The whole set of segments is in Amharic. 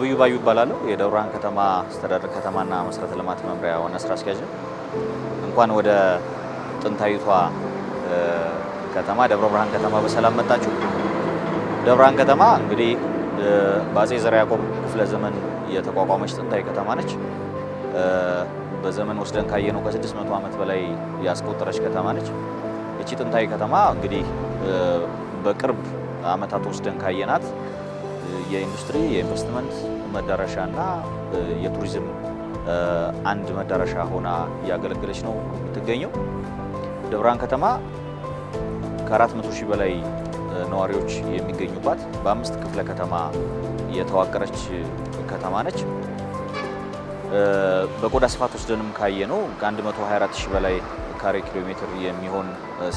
ነብዩ ባዩ ይባላል። የደብረ ብርሃን ከተማ አስተዳደር ከተማና መሰረተ ልማት መምሪያ ዋና ስራ አስኪያጅ። እንኳን ወደ ጥንታዊቷ ከተማ ደብረ ብርሃን ከተማ በሰላም መጣችሁ። ደብረ ብርሃን ከተማ እንግዲህ በአፄ ዘርዓ ያዕቆብ ክፍለ ዘመን የተቋቋመች ጥንታዊ ከተማ ነች። በዘመን ወስደን ካየነው ከ600 ዓመት በላይ ያስቆጠረች ከተማ ነች። እቺ ጥንታዊ ከተማ እንግዲህ በቅርብ ዓመታት ወስደን ካየናት የኢንዱስትሪ የኢንቨስትመንት መዳረሻና የቱሪዝም አንድ መዳረሻ ሆና እያገለገለች ነው የምትገኘው። ደብረ ብርሃን ከተማ ከ400 ሺህ በላይ ነዋሪዎች የሚገኙባት በ5 ክፍለ ከተማ የተዋቀረች ከተማ ነች። በቆዳ ስፋት ወስደንም ካየነው ከ124 ሺህ በላይ ካሬ ኪሎ ሜትር የሚሆን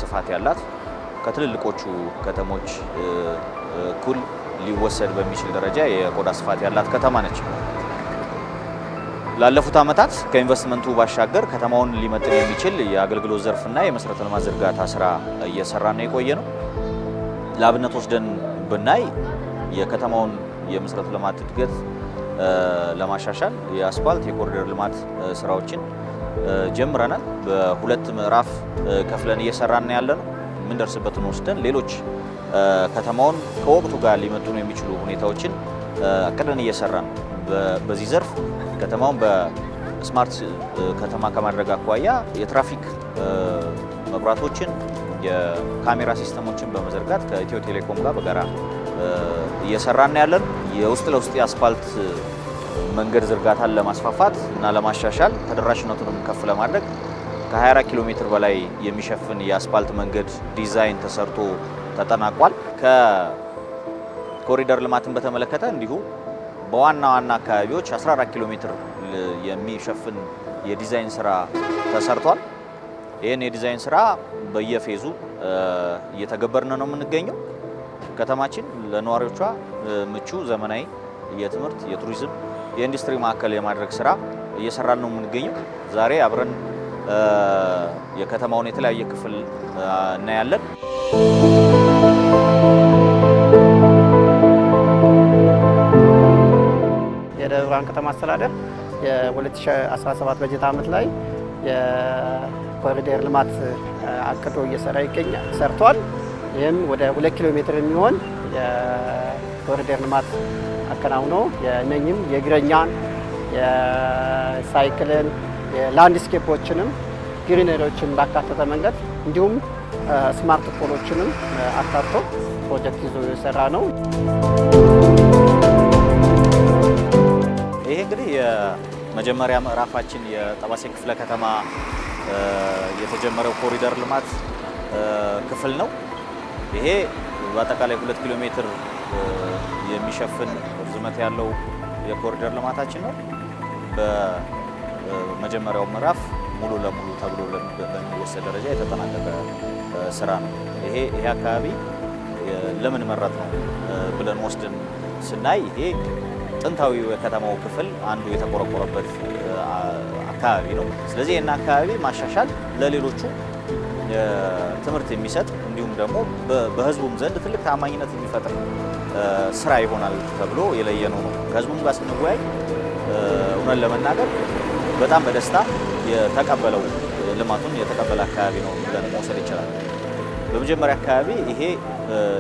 ስፋት ያላት ከትልልቆቹ ከተሞች እኩል ሊወሰድ በሚችል ደረጃ የቆዳ ስፋት ያላት ከተማ ነች። ላለፉት ዓመታት ከኢንቨስትመንቱ ባሻገር ከተማውን ሊመጥን የሚችል የአገልግሎት ዘርፍና የመሰረተ ልማት ዝርጋታ ስራ እየሰራን የቆየ ነው። ለአብነት ወስደን ብናይ የከተማውን የመሰረተ ልማት እድገት ለማሻሻል የአስፋልት የኮሪደር ልማት ስራዎችን ጀምረናል። በሁለት ምዕራፍ ከፍለን እየሰራን ያለነው የምንደርስበትን ወስደን ሌሎች ከተማውን ከወቅቱ ጋር ሊመጥኑ የሚችሉ ሁኔታዎችን አቅደን እየሰራን በዚህ ዘርፍ ከተማውን በስማርት ከተማ ከማድረግ አኳያ የትራፊክ መብራቶችን የካሜራ ሲስተሞችን በመዘርጋት ከኢትዮ ቴሌኮም ጋር በጋራ እየሰራን ያለን የውስጥ ለውስጥ የአስፋልት መንገድ ዝርጋታን ለማስፋፋት እና ለማሻሻል ተደራሽነቱንም ከፍ ለማድረግ ከ24 ኪሎ ሜትር በላይ የሚሸፍን የአስፋልት መንገድ ዲዛይን ተሰርቶ ተጠናቋል። ከኮሪደር ልማትን በተመለከተ እንዲሁ በዋና ዋና አካባቢዎች 14 ኪሎ ሜትር የሚሸፍን የዲዛይን ስራ ተሰርቷል። ይህን የዲዛይን ስራ በየፌዙ እየተገበርን ነው የምንገኘው። ከተማችን ለነዋሪዎቿ ምቹ ዘመናዊ የትምህርት፣ የቱሪዝም፣ የኢንዱስትሪ ማዕከል የማድረግ ስራ እየሰራን ነው የምንገኘው። ዛሬ አብረን የከተማውን የተለያየ ክፍል እናያለን። የደብረ ብርሃን ከተማ አስተዳደር የ2017 በጀት ዓመት ላይ የኮሪደር ልማት አቅዶ እየሰራ ሰርቷል። ይህም ወደ 2 ኪሎ ሜትር የሚሆን የኮሪደር ልማት አከናውኖ የእነኝም የእግረኛን፣ የሳይክልን፣ የላንድስኬፖችንም ግሪነሪዎችን ባካተተ መንገድ እንዲሁም ስማርት ፖሎችንም አካቶ ፕሮጀክት ይዞ የሰራ ነው። ይሄ እንግዲህ የመጀመሪያ ምዕራፋችን የጠባሴ ክፍለ ከተማ የተጀመረው ኮሪደር ልማት ክፍል ነው። ይሄ በአጠቃላይ 2 ኪሎ ሜትር የሚሸፍን ርዝመት ያለው የኮሪደር ልማታችን ነው። በመጀመሪያው ምዕራፍ ሙሉ ለሙሉ ተብሎ በሚወሰድ ደረጃ የተጠናቀቀ ስራ ነው። ይሄ አካባቢ ለምን መረጥ ነው ብለን ወስደን ስናይ ይሄ ጥንታዊው የከተማው ክፍል አንዱ የተቆረቆረበት አካባቢ ነው። ስለዚህ ይህን አካባቢ ማሻሻል ለሌሎቹ ትምህርት የሚሰጥ እንዲሁም ደግሞ በህዝቡም ዘንድ ትልቅ ታማኝነት የሚፈጥር ስራ ይሆናል ተብሎ የለየነው ነው። ከህዝቡም ጋር ስንወያይ እውነት ለመናገር በጣም በደስታ የተቀበለው ልማቱን የተቀበለ አካባቢ ነው ብለን መውሰድ ይችላል። በመጀመሪያ አካባቢ ይሄ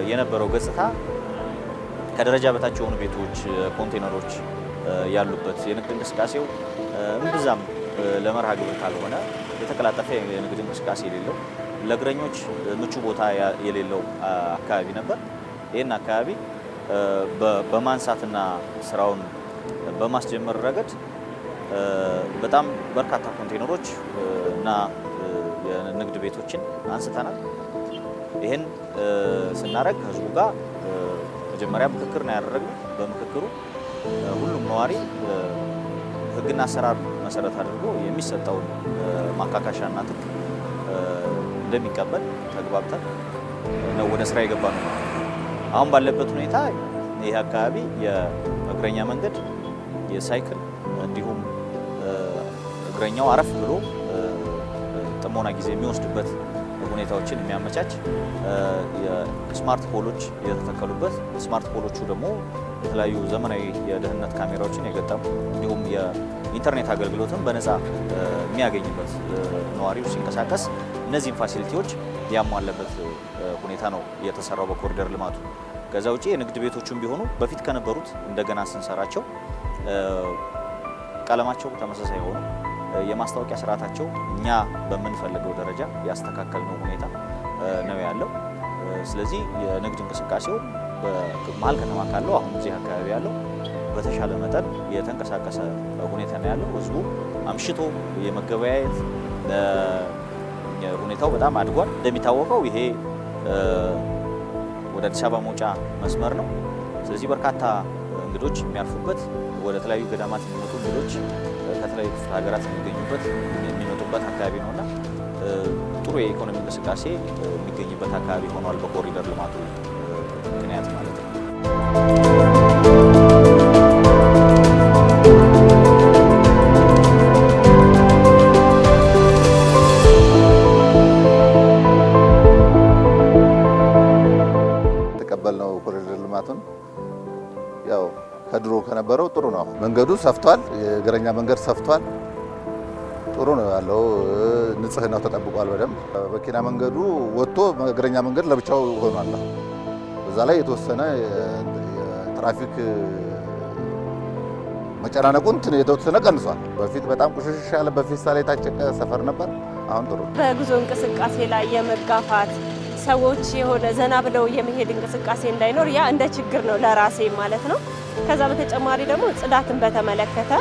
የነበረው ገጽታ ከደረጃ በታች የሆኑ ቤቶች፣ ኮንቴነሮች ያሉበት የንግድ እንቅስቃሴው እምብዛም ለመርሃ ግብር ካልሆነ የተቀላጠፈ የንግድ እንቅስቃሴ የሌለው ለእግረኞች ምቹ ቦታ የሌለው አካባቢ ነበር። ይህን አካባቢ በማንሳትና ስራውን በማስጀመር ረገድ በጣም በርካታ ኮንቴነሮች እና የንግድ ቤቶችን አንስተናል። ይህን ስናደርግ ህዝቡ ጋር መጀመሪያ ምክክር ነው ያደረግነው። በምክክሩ ሁሉም ነዋሪ ህግና አሰራር መሰረት አድርጎ የሚሰጠውን ማካካሻና ትርፍ እንደሚቀበል ተግባብተን ነው ወደ ስራ የገባ ነው። አሁን ባለበት ሁኔታ ይህ አካባቢ የእግረኛ መንገድ፣ የሳይክል እንዲሁም እግረኛው አረፍ ብሎ ጥሞና ጊዜ የሚወስድበት ሁኔታዎችን የሚያመቻች የስማርት ፖሎች የተተከሉበት ስማርት ፖሎቹ ደግሞ የተለያዩ ዘመናዊ የደህንነት ካሜራዎችን የገጠሙ እንዲሁም የኢንተርኔት አገልግሎትን በነፃ የሚያገኝበት ነዋሪው ሲንቀሳቀስ እነዚህን ፋሲሊቲዎች ያሟለበት ሁኔታ ነው የተሰራው በኮሪደር ልማቱ። ከዛ ውጪ የንግድ ቤቶቹም ቢሆኑ በፊት ከነበሩት እንደገና ስንሰራቸው ቀለማቸው ተመሳሳይ ሆኖ የማስታወቂያ ስርዓታቸው እኛ በምንፈልገው ደረጃ ያስተካከልነው ሁኔታ ነው ያለው። ስለዚህ የንግድ እንቅስቃሴው በመሀል ከተማ ካለው አሁን እዚህ አካባቢ ያለው በተሻለ መጠን የተንቀሳቀሰ ሁኔታ ነው ያለው። ህዝቡ አምሽቶ የመገበያየት ሁኔታው በጣም አድጓል። እንደሚታወቀው ይሄ ወደ አዲስ አበባ መውጫ መስመር ነው። ስለዚህ በርካታ እንግዶች የሚያልፉበት ወደ ተለያዩ ገዳማት የሚመጡ እንግዶች ከተለያዩ ክፍለ ሀገራት የሚመጡበት አካባቢ ነውና ጥሩ የኢኮኖሚ እንቅስቃሴ የሚገኝበት አካባቢ ሆኗል በኮሪደር ልማቱ ምክንያት ማለት ነው። የተቀበልነው ኮሪደር ልማቱን ያው ከድሮ ከነበረው ጥሩ ነው። መንገዱ ሰፍቷል። የእግረኛ መንገድ ሰፍቷል። ጥሩ ነው ያለው። ንጽህናው ተጠብቋል በደንብ። መኪና መንገዱ ወጥቶ እግረኛ መንገድ ለብቻው ሆኗል። በዛ ላይ የተወሰነ የትራፊክ መጨናነቁን የተወሰነ ቀንሷል። በፊት በጣም ቁሽሽ ያለ በፌስታል የታጨቀ ሰፈር ነበር። አሁን ጥሩ። በጉዞ እንቅስቃሴ ላይ የመጋፋት ሰዎች የሆነ ዘና ብለው የመሄድ እንቅስቃሴ እንዳይኖር ያ እንደ ችግር ነው ለራሴ ማለት ነው። ከዛ በተጨማሪ ደግሞ ጽዳትን በተመለከተ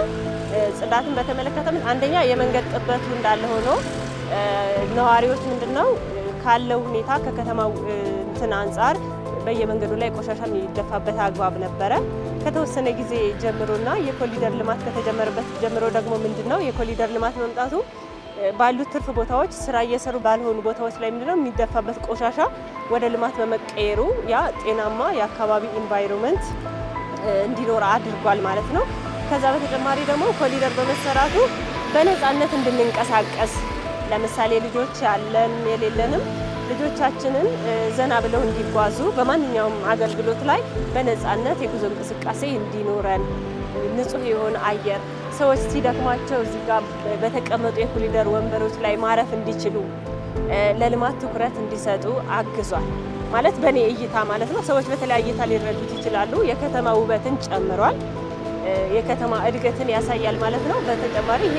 አንደኛ የመንገድ ጥበቱ እንዳለ ሆኖ ነዋሪዎች ምንድነው ካለው ሁኔታ ከከተማው እንትን አንጻር በየመንገዱ ላይ ቆሻሻ የሚደፋበት አግባብ ነበረ። ከተወሰነ ጊዜ ጀምሮና የኮሪደር ልማት ከተጀመረበት ጀምሮ ደግሞ ምንድነው የኮሪደር ልማት መምጣቱ ባሉት ትርፍ ቦታዎች ስራ እየሰሩ ባልሆኑ ቦታዎች ላይ ምንድነው የሚደፋበት ቆሻሻ ወደ ልማት በመቀየሩ ያ ጤናማ የአካባቢ ኢንቫይሮንመንት እንዲኖር አድርጓል ማለት ነው። ከዛ በተጨማሪ ደግሞ ኮሪደር በመሰራቱ በነፃነት እንድንንቀሳቀስ ለምሳሌ ልጆች ያለን የሌለንም ልጆቻችንን ዘና ብለው እንዲጓዙ በማንኛውም አገልግሎት ላይ በነፃነት የጉዞ እንቅስቃሴ እንዲኖረን ንጹህ የሆነ አየር ሰዎች ሲደክማቸው እዚህ ጋር በተቀመጡ የኮሪደር ወንበሮች ላይ ማረፍ እንዲችሉ ለልማት ትኩረት እንዲሰጡ አግዟል ማለት በእኔ እይታ ማለት ነው። ሰዎች በተለያየ እይታ ሊረዱት ይችላሉ። የከተማ ውበትን ጨምሯል። የከተማ እድገትን ያሳያል ማለት ነው። በተጨማሪ ይሄ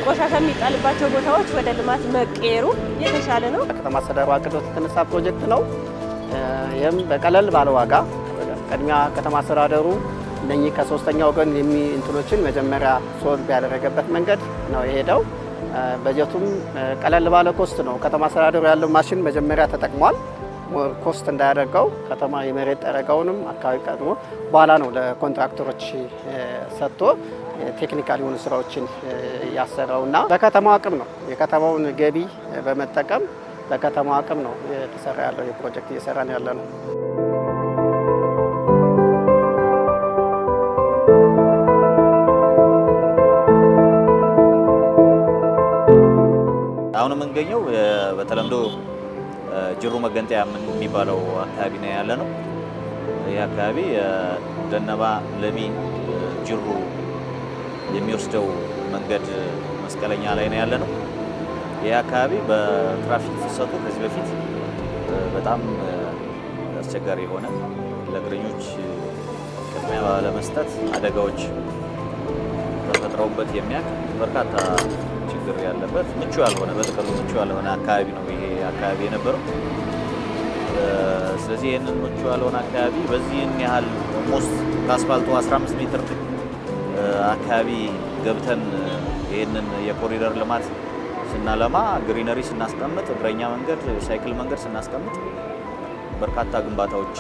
ቆሻሻ የሚጣልባቸው ቦታዎች ወደ ልማት መቀየሩ የተሻለ ነው። ከተማ አስተዳደሩ አቅዶት የተነሳ ፕሮጀክት ነው። ይህም በቀለል ባለ ዋጋ ቅድሚያ ከተማ አስተዳደሩ እነኚህ ከሶስተኛ ወገን እንትኖችን መጀመሪያ ሶልቭ ያደረገበት መንገድ ነው የሄደው። በጀቱም ቀለል ባለ ኮስት ነው። ከተማ አስተዳደሩ ያለው ማሽን መጀመሪያ ተጠቅሟል። ኮስት እንዳያደርገው ከተማ የመሬት ጠረጋውንም አካባቢ ቀድሞ በኋላ ነው ለኮንትራክተሮች ሰጥቶ ቴክኒካል የሆኑ ስራዎችን ያሰራውና በከተማው አቅም ነው። የከተማውን ገቢ በመጠቀም በከተማው አቅም ነው የተሰራ ያለው የፕሮጀክት እየሰራን ያለ ነው። አሁን የምንገኘው በተለምዶ ጅሩ መገንጠያ የሚባለው አካባቢ ነው ያለ ነው። ይህ አካባቢ ደነባ ለሚ ጅሩ የሚወስደው መንገድ መስቀለኛ ላይ ነው ያለ ነው። ይህ አካባቢ በትራፊክ ፍሰቱ ከዚህ በፊት በጣም አስቸጋሪ የሆነ ለእግረኞች ቅድሚያ ባለመስጠት አደጋዎች ተፈጥረውበት የሚያውቅ በርካታ ችግር ያለበት ምቹ ያልሆነ በጥቅሉ ምቹ ያልሆነ አካባቢ ነው ይሄ አካባቢ የነበረው። ስለዚህ ይህንን ምቹ ያልሆነ አካባቢ በዚህን ያህል ኦልሞስት ከአስፋልቱ 15 ሜትር አካባቢ ገብተን ይህንን የኮሪደር ልማት ስናለማ ግሪነሪ ስናስቀምጥ እግረኛ መንገድ፣ ሳይክል መንገድ ስናስቀምጥ በርካታ ግንባታዎች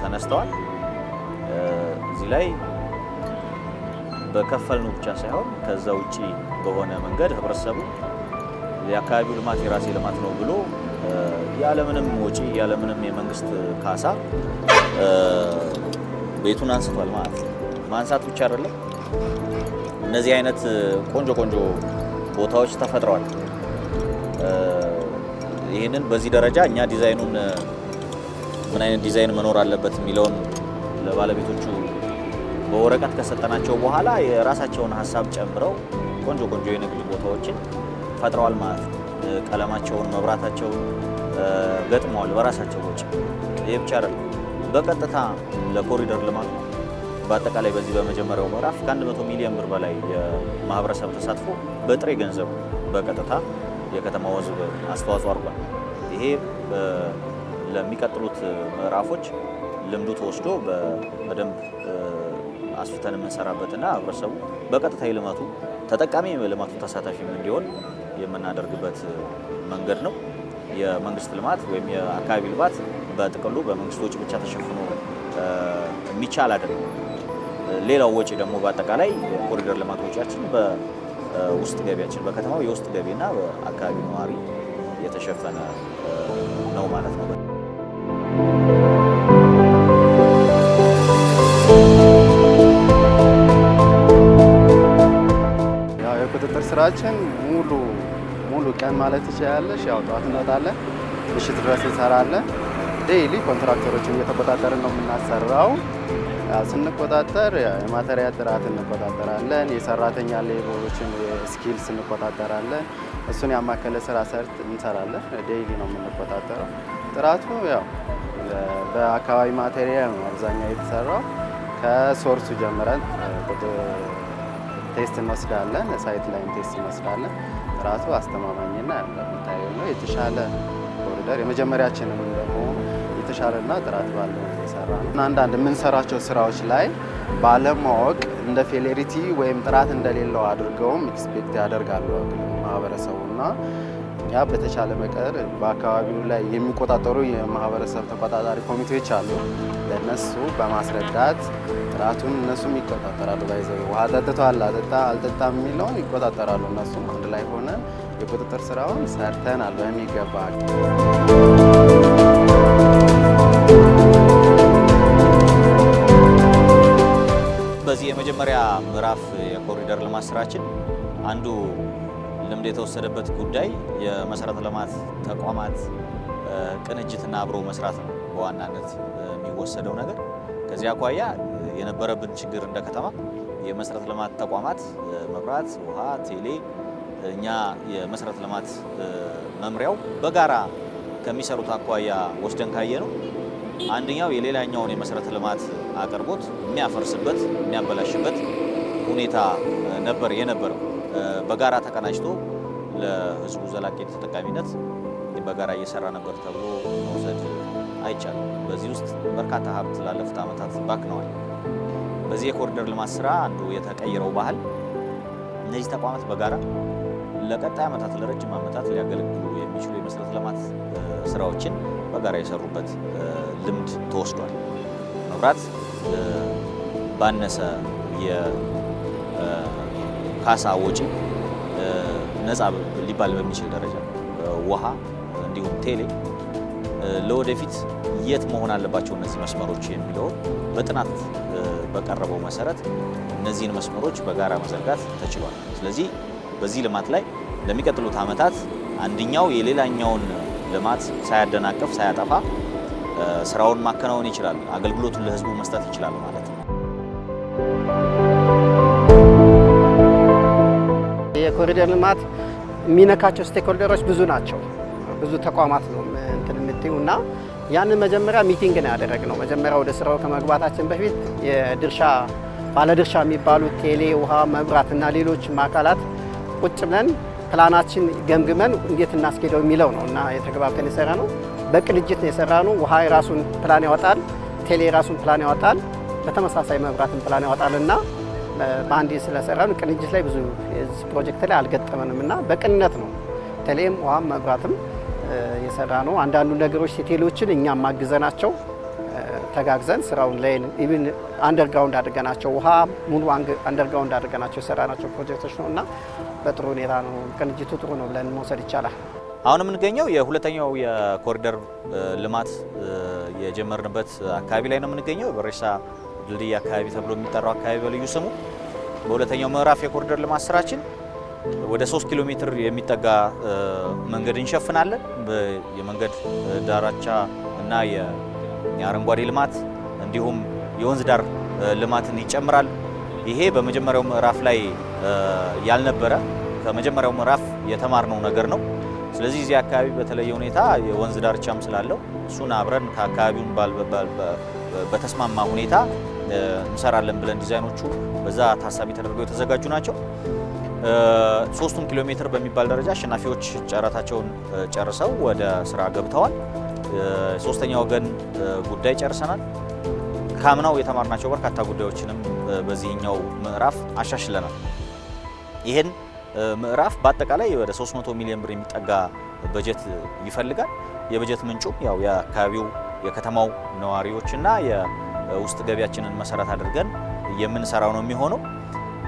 ተነስተዋል። እዚህ ላይ በከፈልነው ብቻ ሳይሆን ከዛ ውጪ በሆነ መንገድ ህብረተሰቡ የአካባቢው ልማት የራሴ ልማት ነው ብሎ ያለምንም ወጪ ያለምንም የመንግስት ካሳ ቤቱን አንስቷል ማለት ነው። ማንሳት ብቻ አይደለም፣ እነዚህ አይነት ቆንጆ ቆንጆ ቦታዎች ተፈጥረዋል። ይህንን በዚህ ደረጃ እኛ ዲዛይኑን ምን አይነት ዲዛይን መኖር አለበት የሚለውን ለባለቤቶቹ በወረቀት ከሰጠናቸው በኋላ የራሳቸውን ሀሳብ ጨምረው ቆንጆ ቆንጆ የንግድ ቦታዎችን ፈጥረዋል ማለት ነው። ቀለማቸውን፣ መብራታቸውን ገጥመዋል በራሳቸው ወጪ። ይህ ብቻ አይደለም፣ በቀጥታ ለኮሪደር ልማቱ በአጠቃላይ በዚህ በመጀመሪያው ምዕራፍ ከ100 ሚሊዮን ብር በላይ የማህበረሰብ ተሳትፎ በጥሬ ገንዘብ በቀጥታ የከተማው ሕዝብ አስተዋጽኦ አድርጓል። ይሄ ለሚቀጥሉት ምዕራፎች ልምዱ ተወስዶ በደንብ አስፍተን የምንሰራበትና ህብረተሰቡ በቀጥታ የልማቱ ተጠቃሚ የልማቱ ተሳታፊም እንዲሆን የምናደርግበት መንገድ ነው። የመንግስት ልማት ወይም የአካባቢ ልማት በጥቅሉ በመንግስት ወጪ ብቻ ተሸፍኖ የሚቻል አይደለም። ሌላው ወጪ ደግሞ በአጠቃላይ የኮሪደር ልማት ወጪያችን በውስጥ ገቢያችን በከተማው የውስጥ ገቢና በአካባቢ ነዋሪ የተሸፈነ ነው ማለት ነው። ያው የቁጥጥር ስራችን ሙሉ ቀን ማለት ትችላለሽ። ያው ጠዋት እንወጣለን፣ ምሽት ድረስ እንሰራለን። ዴይሊ ኮንትራክተሮችን እየተቆጣጠርን ነው የምናሰራው። ስንቆጣጠር የማቴሪያል ጥራት እንቆጣጠራለን፣ የሰራተኛ ሌቦችን ስኪልስ እንቆጣጠራለን። እሱን ያማከለ ስራ እንሰራለን። ዴይሊ ነው የምንቆጣጠረው። ጥራቱ ያው በአካባቢ ማቴሪያል ነው አብዛኛው የተሰራው። ከሶርሱ ጀምረን ቴስት እንወስዳለን፣ ሳይት ላይም ቴስት እንወስዳለን። ጥራቱ አስተማማኝና እንደምታየው ነው። የተሻለ ኮሪደር የመጀመሪያችንም ደግሞ የተሻለና ጥራት ባለው የሰራ ነው። አንዳንድ የምንሰራቸው ስራዎች ላይ ባለማወቅ እንደ ፌሌሪቲ ወይም ጥራት እንደሌለው አድርገውም ኤክስፔክት ያደርጋሉ ማህበረሰቡና እኛ በተቻለ መጠን በአካባቢው ላይ የሚቆጣጠሩ የማህበረሰብ ተቆጣጣሪ ኮሚቴዎች አሉ። ለነሱ በማስረዳት ጥራቱን እነሱም ይቆጣጠራሉ። ባይዘው ውሃ ጠጥቷል አልጠጣም የሚለውን ይቆጣጠራሉ። እነሱም አንድ ላይ ሆነን የቁጥጥር ስራውን ሰርተናል በሚገባ። በዚህ የመጀመሪያ ምዕራፍ የኮሪደር ልማት ስራችን አንዱ ልምድ የተወሰደበት ጉዳይ የመሰረተ ልማት ተቋማት ቅንጅትና አብሮ መስራት ነው በዋናነት የሚወሰደው ነገር። ከዚህ አኳያ የነበረብን ችግር እንደ ከተማ የመሰረተ ልማት ተቋማት መብራት፣ ውሃ፣ ቴሌ እኛ የመሰረተ ልማት መምሪያው በጋራ ከሚሰሩት አኳያ ወስደን ካየ ነው አንደኛው የሌላኛውን የመሰረተ ልማት አቅርቦት የሚያፈርስበት የሚያበላሽበት ሁኔታ ነበር የነበረው። በጋራ ተቀናጅቶ ለህዝቡ ዘላቂ ተጠቃሚነት በጋራ እየሰራ ነበር ተብሎ መውሰድ አይቻልም። በዚህ ውስጥ በርካታ ሀብት ላለፉት ዓመታት ባክነዋል። በዚህ የኮሪደር ልማት ስራ አንዱ የተቀየረው ባህል እነዚህ ተቋማት በጋራ ለቀጣይ ዓመታት ለረጅም ዓመታት ሊያገለግሉ የሚችሉ የመሰረተ ልማት ስራዎችን በጋራ የሰሩበት ልምድ ተወስዷል። መብራት ባነሰ የካሳ ወጪ ነፃ ሊባል በሚችል ደረጃ ውሃ እንዲሁም ቴሌ ለወደፊት የት መሆን አለባቸው እነዚህ መስመሮች የሚለው በጥናት በቀረበው መሰረት እነዚህን መስመሮች በጋራ መዘርጋት ተችሏል። ስለዚህ በዚህ ልማት ላይ ለሚቀጥሉት ዓመታት አንደኛው የሌላኛውን ልማት ሳያደናቀፍ ሳያጠፋ ስራውን ማከናወን ይችላል፣ አገልግሎቱን ለህዝቡ መስጠት ይችላል ማለት ነው። የኮሪደር ልማት የሚነካቸው ስቴክሆልደሮች ብዙ ናቸው። ብዙ ተቋማት ነው እንትን የምትዩና ያንን መጀመሪያ ሚቲንግ ነው ያደረግነው። መጀመሪያ ወደ ስራው ከመግባታችን በፊት ባለድርሻ የሚባሉት ቴሌ፣ ውሃ፣ መብራትና ሌሎችም አካላት ቁጭ ብለን ፕላናችን ገምግመን እንዴት እናስኬደው የሚለው ነው እና የተግባብተን የሰራ ነው። በቅንጅት ነው የሰራ ነው። ውሃ የራሱን ፕላን ያወጣል፣ ቴሌ የራሱን ፕላን ያወጣል፣ በተመሳሳይ መብራትን ፕላን ያወጣልና በአንድ ስለሰራን ቅንጅት ላይ ብዙ ፕሮጀክት ላይ አልገጠመንም እና በቅንነት ነው ቴሌም ውሃም መብራትም የሰራ ነው። አንዳንዱ ነገሮች ቴሌዎችን እኛም ማግዘናቸው ተጋግዘን ስራውን ላይ ኢቭን አንደርግራውንድ አድርገናቸው ውሃ ሙሉ አንደርግራውንድ አድርገናቸው የሰራናቸው ፕሮጀክቶች ነው እና በጥሩ ሁኔታ ነው። ቅንጅቱ ጥሩ ነው ብለን መውሰድ ይቻላል። አሁን የምንገኘው የሁለተኛው የኮሪደር ልማት የጀመርንበት አካባቢ ላይ ነው የምንገኘው። በሬሳ ድልድይ አካባቢ ተብሎ የሚጠራው አካባቢ በልዩ ስሙ በሁለተኛው ምዕራፍ የኮሪደር ልማት ስራችን ወደ 3 ኪሎ ሜትር የሚጠጋ መንገድ እንሸፍናለን። የመንገድ ዳርቻ እና የአረንጓዴ ልማት እንዲሁም የወንዝ ዳር ልማትን ይጨምራል። ይሄ በመጀመሪያው ምዕራፍ ላይ ያልነበረ ከመጀመሪያው ምዕራፍ የተማርነው ነገር ነው። ስለዚህ እዚህ አካባቢ በተለየ ሁኔታ የወንዝ ዳርቻም ስላለው እሱን አብረን ከአካባቢውን በተስማማ ሁኔታ እንሰራለን ብለን ዲዛይኖቹ በዛ ታሳቢ ተደርገው የተዘጋጁ ናቸው። 3 ኪሎ ሜትር በሚባል ደረጃ አሸናፊዎች ጨረታቸውን ጨርሰው ወደ ስራ ገብተዋል። ሶስተኛ ወገን ጉዳይ ጨርሰናል። ካምናው የተማርናቸው በርካታ ጉዳዮችንም በዚህኛው ምዕራፍ አሻሽለናል። ይሄን ምዕራፍ በአጠቃላይ ወደ 300 ሚሊዮን ብር የሚጠጋ በጀት ይፈልጋል። የበጀት ምንጩ ያው የአካባቢው የከተማው ነዋሪዎችና የውስጥ ገቢያችንን መሰረት አድርገን የምንሰራው ነው የሚሆነው።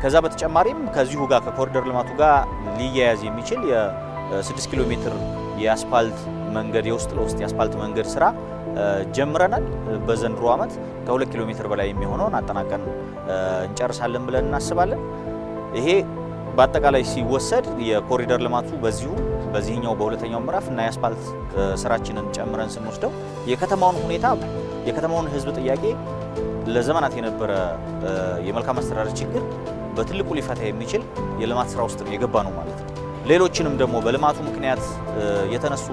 ከዛ በተጨማሪም ከዚሁ ጋር ከኮሪደር ልማቱ ጋር ሊያያዝ የሚችል የ6 ኪሎ ሜትር የአስፓልት መንገድ የውስጥ ለውስጥ የአስፓልት መንገድ ስራ ጀምረናል። በዘንድሮ ዓመት ከ2 ኪሎ ሜትር በላይ የሚሆነውን አጠናቀን እንጨርሳለን ብለን እናስባለን። ይሄ በአጠቃላይ ሲወሰድ የኮሪደር ልማቱ በዚህኛው በሁለተኛው ምዕራፍ እና የአስፓልት ስራችንን ጨምረን ስንወስደው የከተማውን ሁኔታ የከተማውን ሕዝብ ጥያቄ ለዘመናት የነበረ የመልካም አስተዳደር ችግር በትልቁ ሊፈታ የሚችል የልማት ስራ ውስጥ የገባ ነው ማለት ነው። ሌሎችንም ደግሞ በልማቱ ምክንያት የተነሱ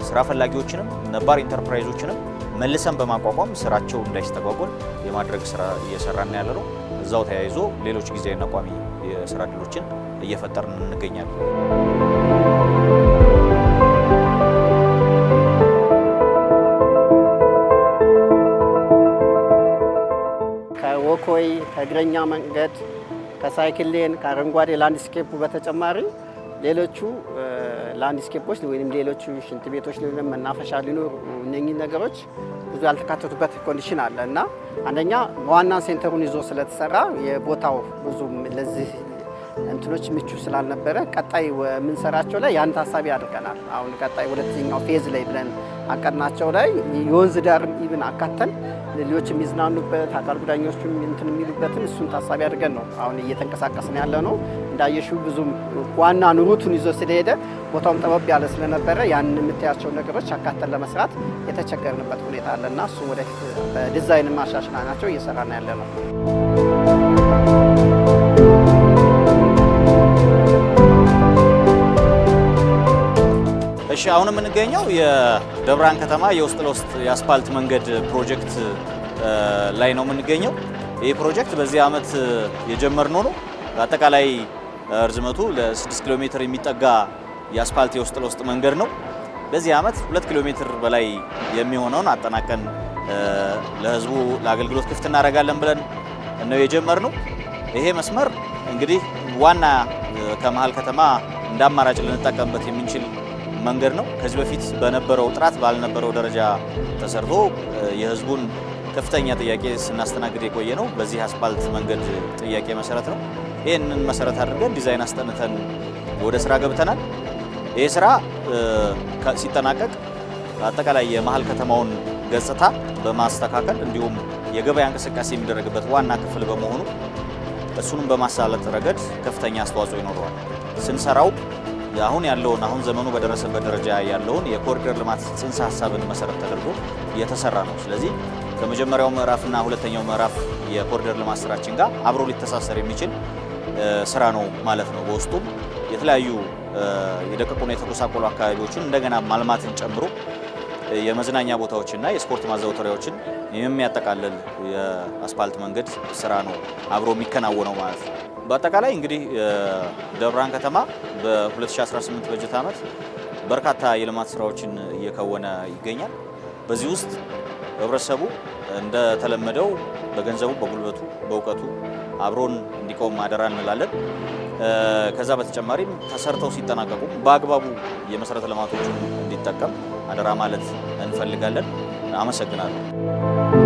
ስራ ፈላጊዎችንም ነባር ኢንተርፕራይዞችንም መልሰን በማቋቋም ስራቸው እንዳይስተጓጎል የማድረግ ስራ እየሰራን ያለ ነው። እዛው ተያይዞ ሌሎች ጊዜያዊና ቋሚ የስራ ዕድሎችን እየፈጠርን እንገኛለን። ከወኮይ ከእግረኛ መንገድ ከሳይክል ሌን ከአረንጓዴ ላንድስኬፕ በተጨማሪ ሌሎቹ ላንድስኬፖች ወይም ሌሎቹ ሽንት ቤቶች ወይም መናፈሻ ሊኖሩ እነኚህ ነገሮች ብዙ ያልተካተቱበት ኮንዲሽን አለ እና አንደኛ በዋና ሴንተሩን ይዞ ስለተሰራ የቦታው ብዙም ለዚህ እንትኖች ምቹ ስላልነበረ ቀጣይ የምንሰራቸው ላይ ያን ታሳቢ አድርገናል። አሁን ቀጣይ ሁለተኛው ፌዝ ላይ ብለን አቀድናቸው ላይ የወንዝ ዳር ኢቭን አካተን ሌሎች የሚዝናኑበት አካል ጉዳተኞችም እንትን የሚሉበትን እሱን ታሳቢ አድርገን ነው አሁን እየተንቀሳቀስን ያለ ነው። እንዳየሽው ብዙም ዋና ኑሩቱን ይዞ ስለሄደ ቦታውም ጠበብ ያለ ስለነበረ ያን የምታያቸው ነገሮች አካተን ለመስራት የተቸገርንበት ሁኔታ አለና እሱ ወደፊት በዲዛይን ማሻሻናቸው እየሰራን ያለ ነው። እሺ አሁን የምንገኘው የደብረ ብርሃን ከተማ የውስጥ ለውስጥ የአስፓልት መንገድ ፕሮጀክት ላይ ነው የምንገኘው። ይህ ፕሮጀክት በዚህ ዓመት የጀመርነው ነው። አጠቃላይ ርዝመቱ ለ6 ኪሎ ሜትር የሚጠጋ የአስፓልት የውስጥ ለውስጥ መንገድ ነው። በዚህ ዓመት 2 ኪሎ ሜትር በላይ የሚሆነውን አጠናቀን ለህዝቡ ለአገልግሎት ክፍት እናደርጋለን ብለን ነው የጀመርነው። ይሄ መስመር እንግዲህ ዋና ከመሃል ከተማ እንደ አማራጭ ልንጠቀምበት የምንችል መንገድ ነው። ከዚህ በፊት በነበረው ጥራት ባልነበረው ደረጃ ተሰርቶ የህዝቡን ከፍተኛ ጥያቄ ስናስተናግድ የቆየ ነው። በዚህ አስፓልት መንገድ ጥያቄ መሰረት ነው። ይህንን መሰረት አድርገን ዲዛይን አስጠንተን ወደ ስራ ገብተናል። ይህ ስራ ሲጠናቀቅ አጠቃላይ የመሃል ከተማውን ገጽታ በማስተካከል እንዲሁም የገበያ እንቅስቃሴ የሚደረግበት ዋና ክፍል በመሆኑ እሱንም በማሳለጥ ረገድ ከፍተኛ አስተዋጽኦ ይኖረዋል። ስንሰራው አሁን ዘመኑ በደረሰበት ደረጃ ያለውን የኮሪደር ልማት ጽንሰ ሀሳብን መሰረት ተደርጎ እየተሰራ ነው። ስለዚህ ከመጀመሪያው ምዕራፍና ሁለተኛው ምዕራፍ የኮሪደር ልማት ስራችን ጋር አብሮ ሊተሳሰር የሚችል ስራ ነው ማለት ነው። በውስጡም የተለያዩ የደቀቁና የተጎሳቆሉ አካባቢዎችን እንደገና ማልማትን ጨምሮ የመዝናኛ ቦታዎችና የስፖርት ማዘውተሪያዎችን የሚያጠቃልል የአስፓልት መንገድ ስራ ነው አብሮ የሚከናወነው ማለት ነው። በአጠቃላይ እንግዲህ ደብረ ብርሃን ከተማ በ2018 በጀት ዓመት በርካታ የልማት ስራዎችን እየከወነ ይገኛል። በዚህ ውስጥ ህብረተሰቡ እንደተለመደው በገንዘቡ፣ በጉልበቱ፣ በእውቀቱ አብሮን እንዲቆም አደራ እንላለን። ከዛ በተጨማሪም ተሰርተው ሲጠናቀቁ በአግባቡ የመሰረተ ልማቶችን እንዲጠቀም አደራ ማለት እንፈልጋለን። አመሰግናለሁ።